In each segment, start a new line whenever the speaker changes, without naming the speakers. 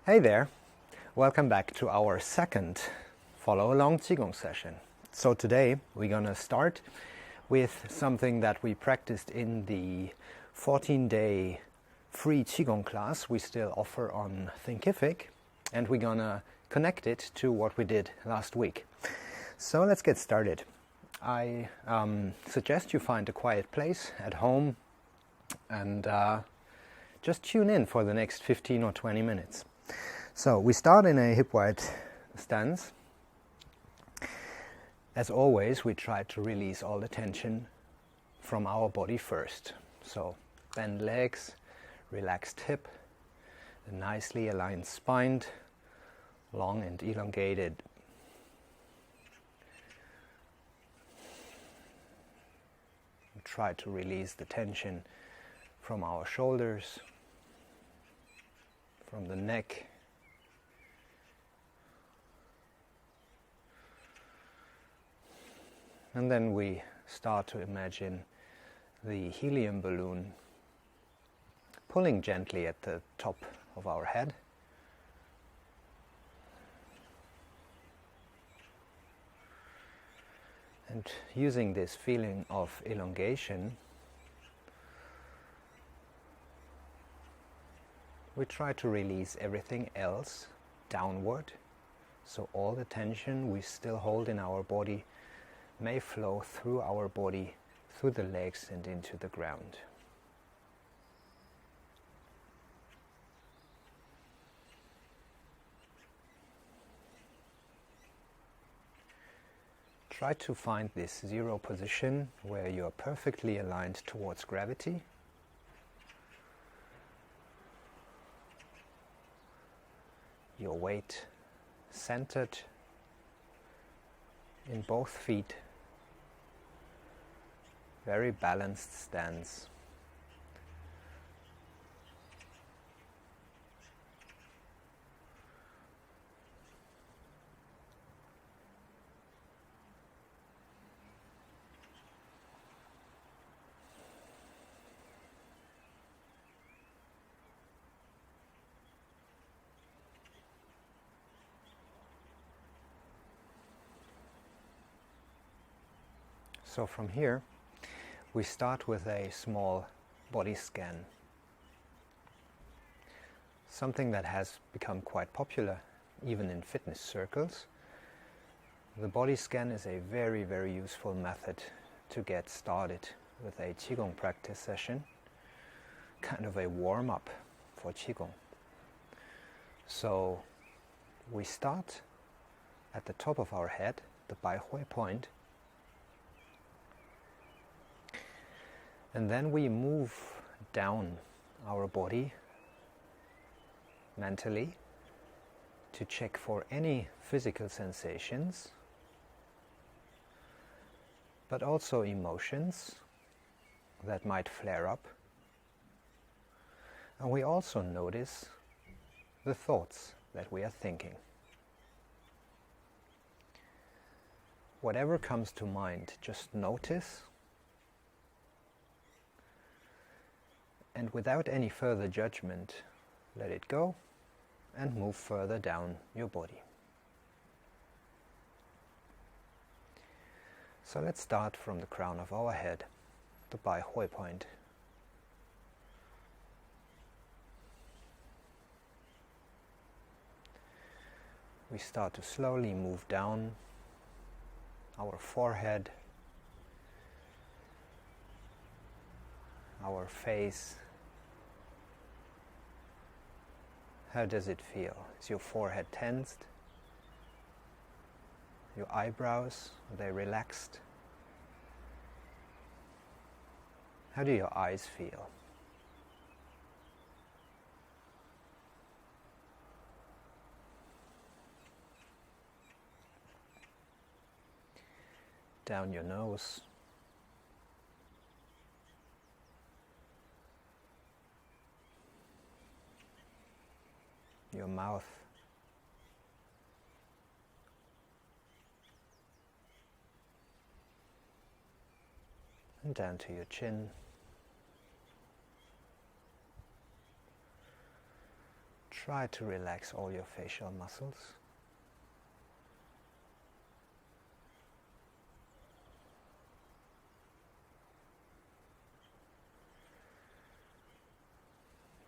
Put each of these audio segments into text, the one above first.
Hey there, welcome back to our second follow-along Qi Gong session. So today we're gonna start with something that we practiced in the 14-day free Qi Gong class we still offer on Thinkific, and we're gonna connect it to what we did last week. So let's get started. I suggest you find a quiet place at home and just tune in for the next 15 or 20 minutes. So we start in a hip-wide stance. As always, we try to release all the tension from our body first. So bend legs, relaxed hip, a nicely aligned spine, long and elongated. Try to release the tension from our shoulders, from the neck, and then we start to imagine the helium balloon pulling gently at the top of our head. And using this feeling of elongation, we try to release everything else downward, so all the tension we still hold in our body may flow through our body, through the legs and into the ground. Try to find this zero position where you are perfectly aligned towards gravity. Your weight centered in both feet. Very balanced stance. So from here, we start with a small body scan. Something that has become quite popular, even in fitness circles. The body scan is a very, very useful method to get started with a Qigong practice session. Kind of a warm-up for Qigong. So we start at the top of our head, the Bai Hui point, and then we move down our body mentally to check for any physical sensations, but also emotions that might flare up. And we also notice the thoughts that we are thinking. Whatever comes to mind, just notice. And without any further judgment, let it go and move further down your body. So let's start from the crown of our head, the Bai Hui point. We start to slowly move down our forehead, our face. How does it feel? Is your forehead tensed? Your eyebrows, are they relaxed? How do your eyes feel? Down your nose. Your mouth, and down to your chin. Try to relax all your facial muscles.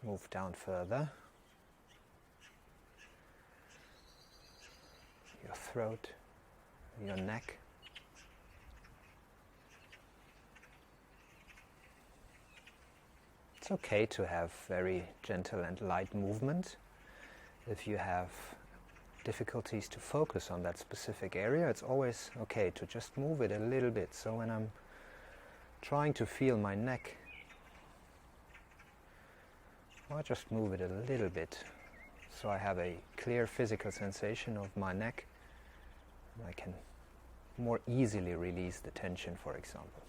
Move down further. Your throat, your neck. It's okay to have very gentle and light movement. If you have difficulties to focus on that specific area, it's always okay to just move it a little bit. So when I'm trying to feel my neck, I'll just move it a little bit so I have a clear physical sensation of my neck. I can more easily release the tension, for example.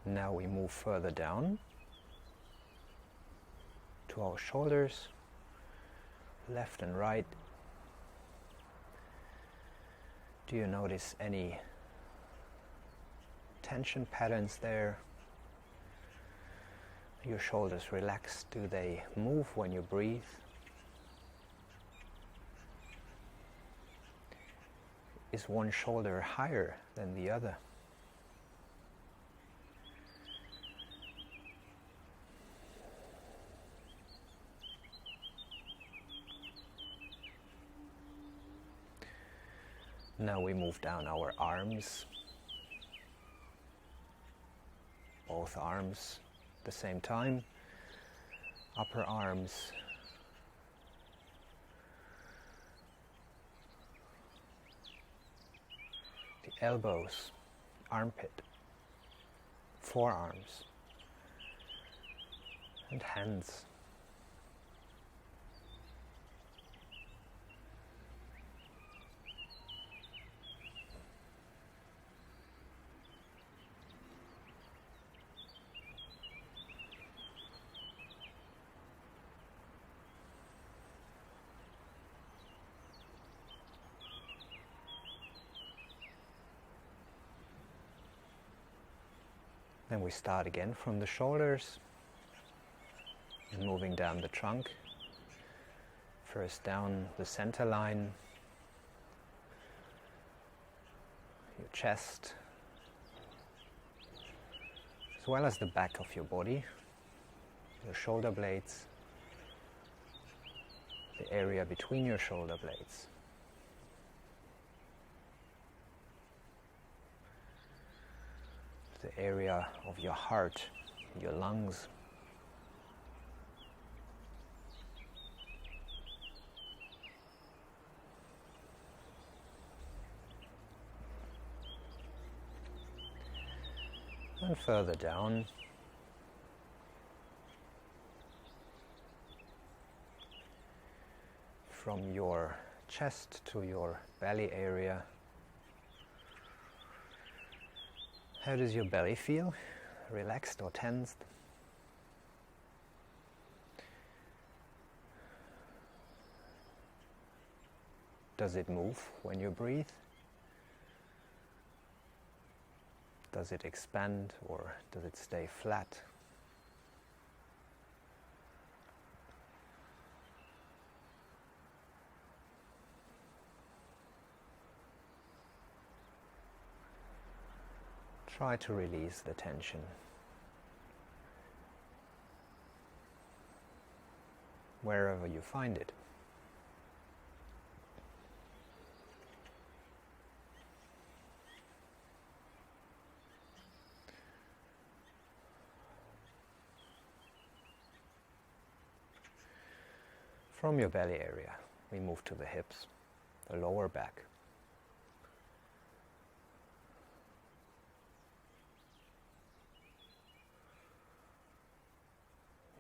Now we move further down to our shoulders, left and right. Do you notice any tension patterns there? Your shoulders relax. Do they move when you breathe? Is one shoulder higher than the other? Now we move down our arms, both arms at the same time, upper arms, the elbows, armpit, forearms, and hands. Then we start again from the shoulders and moving down the trunk. First down the center line, your chest, as well as the back of your body, your shoulder blades, the area between your shoulder blades. The area of your heart, your lungs. And further down, from your chest to your belly area. How does your belly feel? Relaxed or tensed? Does it move when you breathe? Does it expand or does it stay flat? Try to release the tension. Wherever you find it. From your belly area, we move to the hips, the lower back.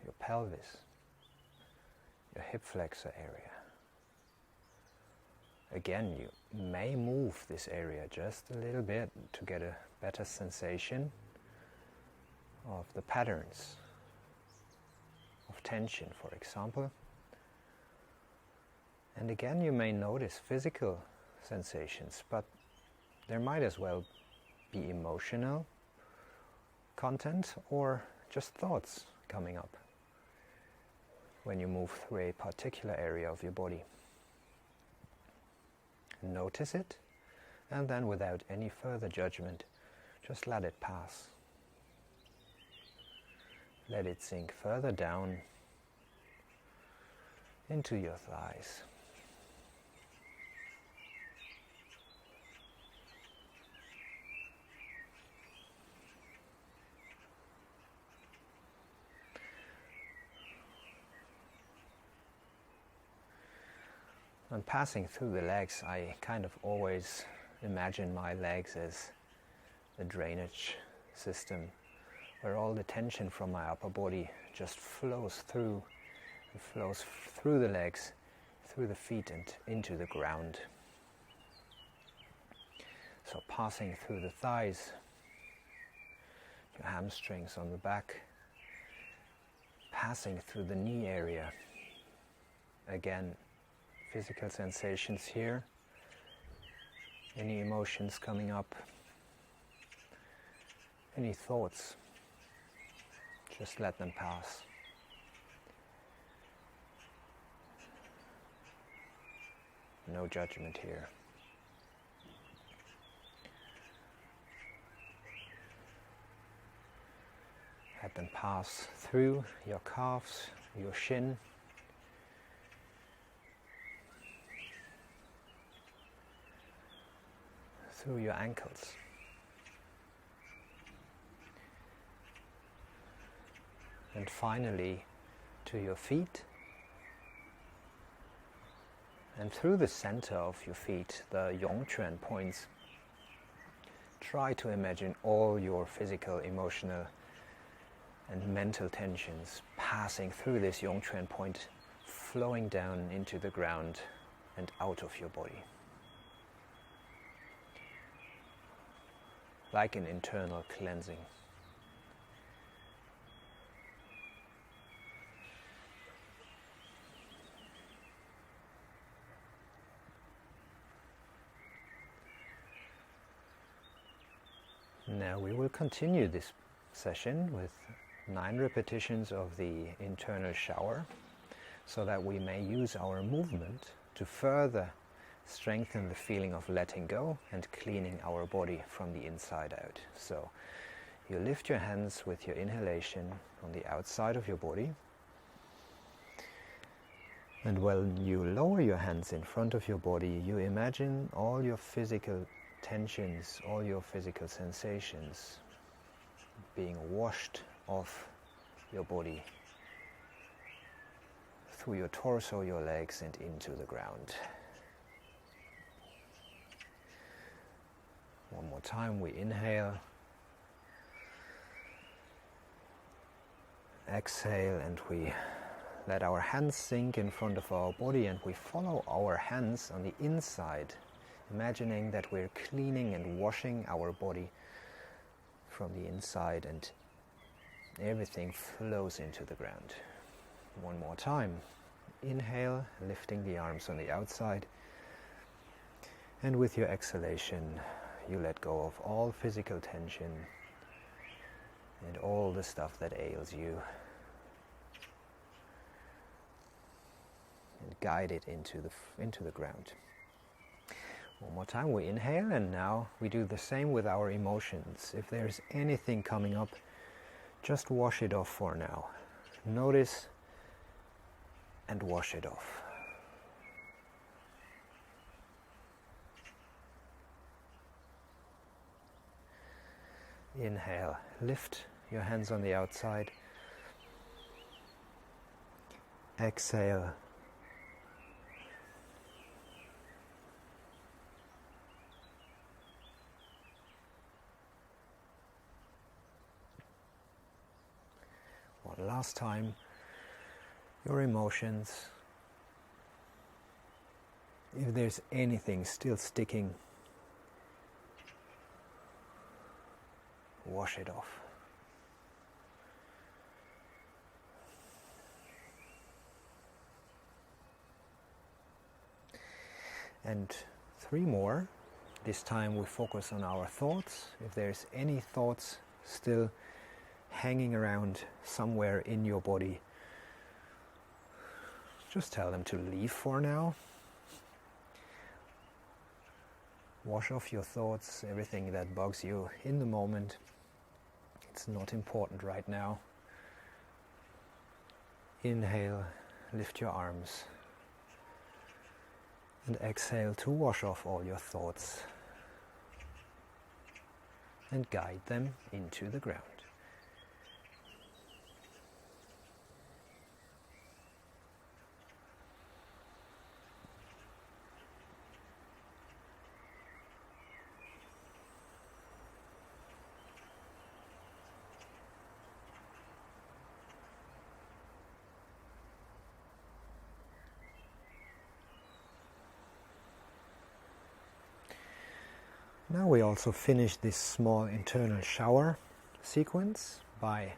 Your pelvis, your hip flexor area. Again, you may move this area just a little bit to get a better sensation of the patterns of tension, for example. And again, you may notice physical sensations, but there might as well be emotional content or just thoughts coming up. when you move through a particular area of your body. Notice it, and then without any further judgment, just let it pass. Let it sink further down into your thighs. When passing through the legs, I kind of always imagine my legs as a drainage system where all the tension from my upper body just flows through the legs, through the feet and into the ground. So passing through the thighs, your hamstrings on the back, passing through the knee area. Again, physical sensations here, any emotions coming up, any thoughts, just let them pass. No judgment here. Let them pass through your calves, your shin, through your ankles. And finally to your feet, and through the center of your feet, the Yongquan points. Try to imagine all your physical, emotional and mental tensions passing through this Yongquan point, flowing down into the ground and out of your body. Like an internal cleansing. Now we will continue this session with 9 repetitions of the internal shower, so that we may use our movement to further strengthen the feeling of letting go and cleaning our body from the inside out. So you lift your hands with your inhalation on the outside of your body, and when you lower your hands in front of your body, you imagine all your physical tensions, all your physical sensations being washed off your body through your torso, your legs and into the ground. One more time, we inhale, exhale, and we let our hands sink in front of our body, and we follow our hands on the inside, imagining that we're cleaning and washing our body from the inside, and everything flows into the ground. One more time. Inhale, lifting the arms on the outside, and with your exhalation, you let go of all physical tension and all the stuff that ails you, and guide it into the ground. One more time, we inhale, and now we do the same with our emotions. If there's anything coming up, just wash it off for now. Notice and wash it off. Inhale, lift your hands on the outside. Exhale. One last time, your emotions. If there's anything still sticking, wash it off. And 3 more. This time we focus on our thoughts. If there's any thoughts still hanging around somewhere in your body, just tell them to leave for now. Wash off your thoughts, everything that bugs you in the moment. It's not important right now. Inhale, lift your arms. And exhale to wash off all your thoughts and guide them into the ground. Now we also finish this small internal shower sequence by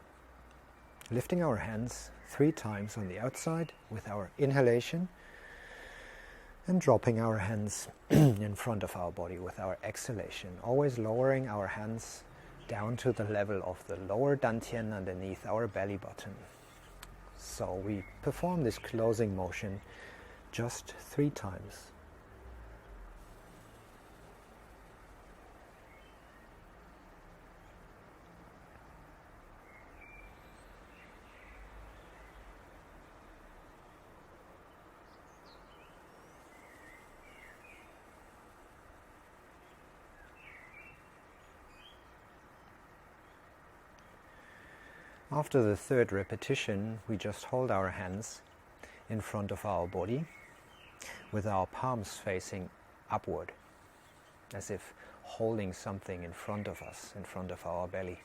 lifting our hands 3 times on the outside with our inhalation and dropping our hands in front of our body with our exhalation, always lowering our hands down to the level of the lower dantian underneath our belly button. So we perform this closing motion just 3 times. After the 3rd repetition, we just hold our hands in front of our body with our palms facing upward, as if holding something in front of us, in front of our belly.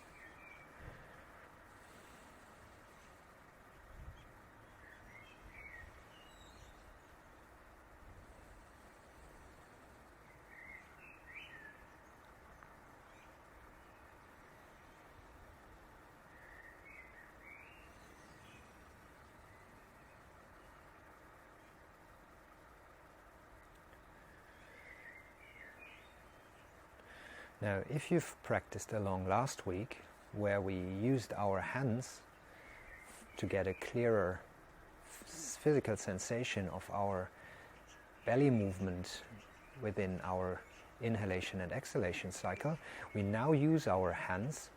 Now, if you've practiced along last week, where we used our hands to get a clearer physical sensation of our belly movement within our inhalation and exhalation cycle, we now use our hands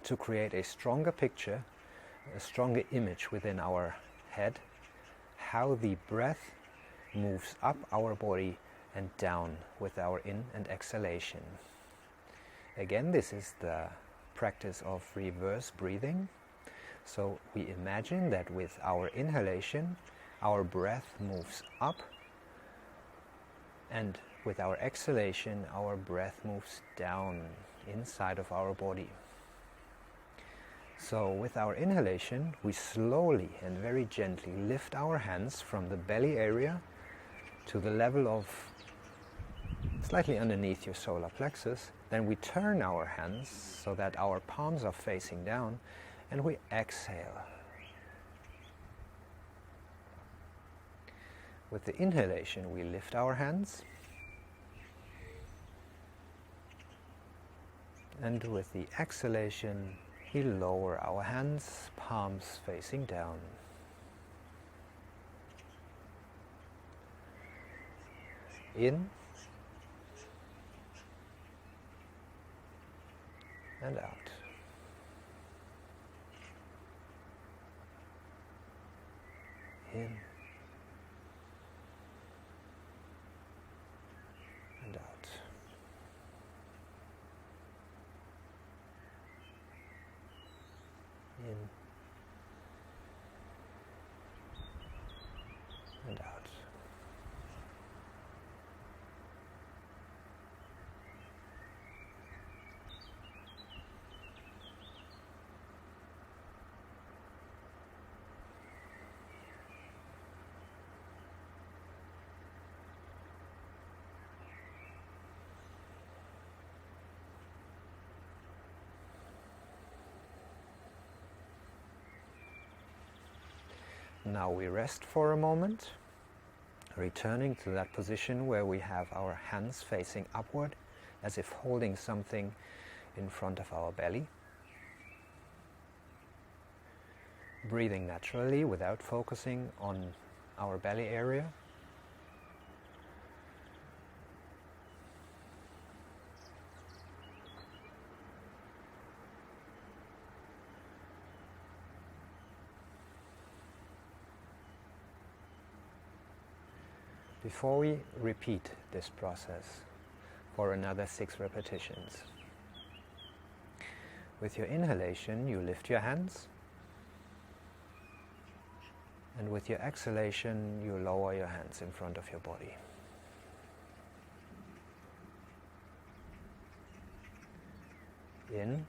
to create a stronger picture, a stronger image within our head, how the breath moves up our body and down with our in and exhalation. Again, this is the practice of reverse breathing. So we imagine that with our inhalation, our breath moves up, and with our exhalation, our breath moves down inside of our body. So with our inhalation, we slowly and very gently lift our hands from the belly area to the level of slightly underneath your solar plexus. Then we turn our hands so that our palms are facing down, and we exhale. With the inhalation, we lift our hands, and with the exhalation, we lower our hands, palms facing down. In and out. In and out. In and out. Now we rest for a moment, returning to that position where we have our hands facing upward, as if holding something in front of our belly. Breathing naturally without focusing on our belly area. Before we repeat this process for another 6 repetitions, with your inhalation you lift your hands, and with your exhalation you lower your hands in front of your body. In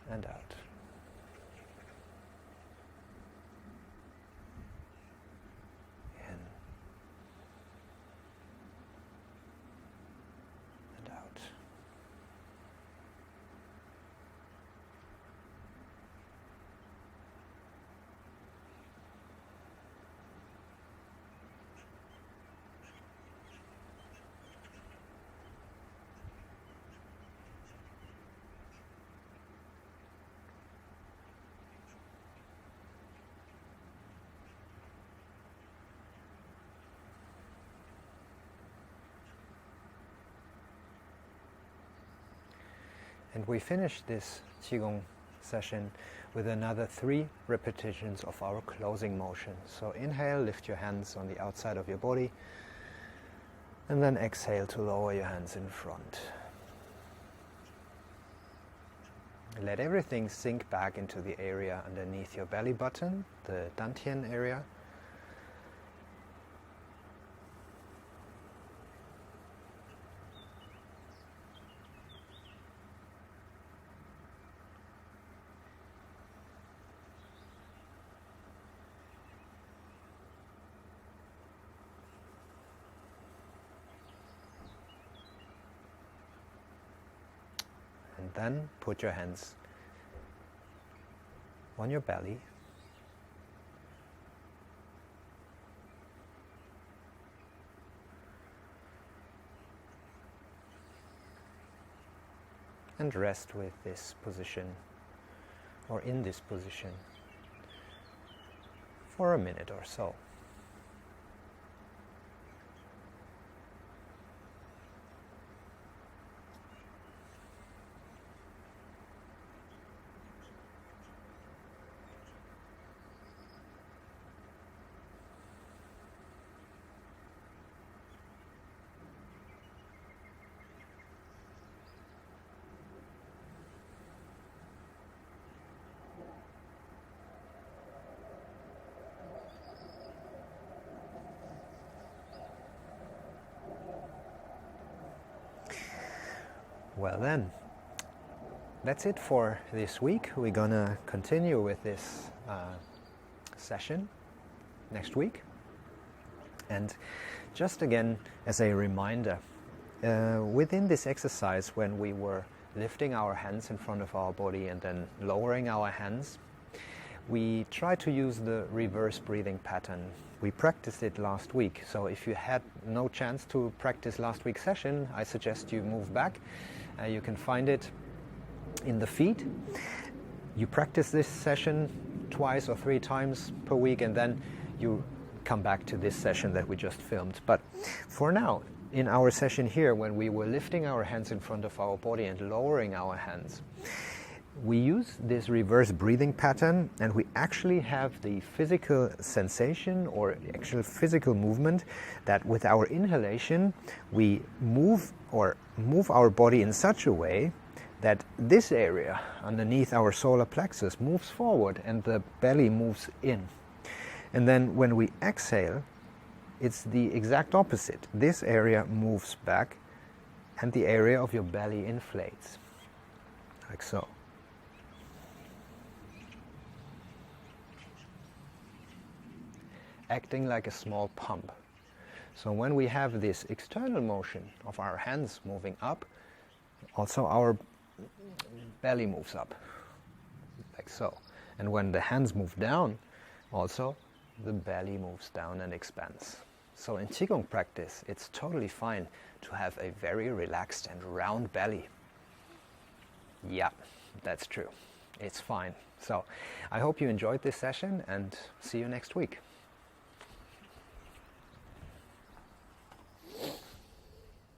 and out. In and out. And we finish this Qi Gong session with another 3 repetitions of our closing motion. So inhale, lift your hands on the outside of your body, and then exhale to lower your hands in front. Let everything sink back into the area underneath your belly button, the dantian area. And then put your hands on your belly. And rest with this position, or in this position, for a minute or so. Well then, that's it for this week. We're gonna continue with this session next week. And just again, as a reminder, within this exercise, when we were lifting our hands in front of our body and then lowering our hands, we try to use the reverse breathing pattern. We practiced it last week, so if you had no chance to practice last week's session, I suggest you move back. You can find it in the feed. You practice this session 2 or 3 times per week, and then you come back to this session that we just filmed. But for now, in our session here, when we were lifting our hands in front of our body and lowering our hands, we use this reverse breathing pattern, and we actually have the physical sensation or actual physical movement that with our inhalation we move our body in such a way that this area underneath our solar plexus moves forward and the belly moves in. And then when we exhale, it's the exact opposite. This area moves back and the area of your belly inflates, like so. Acting like a small pump. So when we have this external motion of our hands moving up, also our belly moves up, like so. And when the hands move down, also the belly moves down and expands. So in Qigong practice, it's totally fine to have a very relaxed and round belly. Yeah, that's true. it's fine. So I hope you enjoyed this session and see you next week.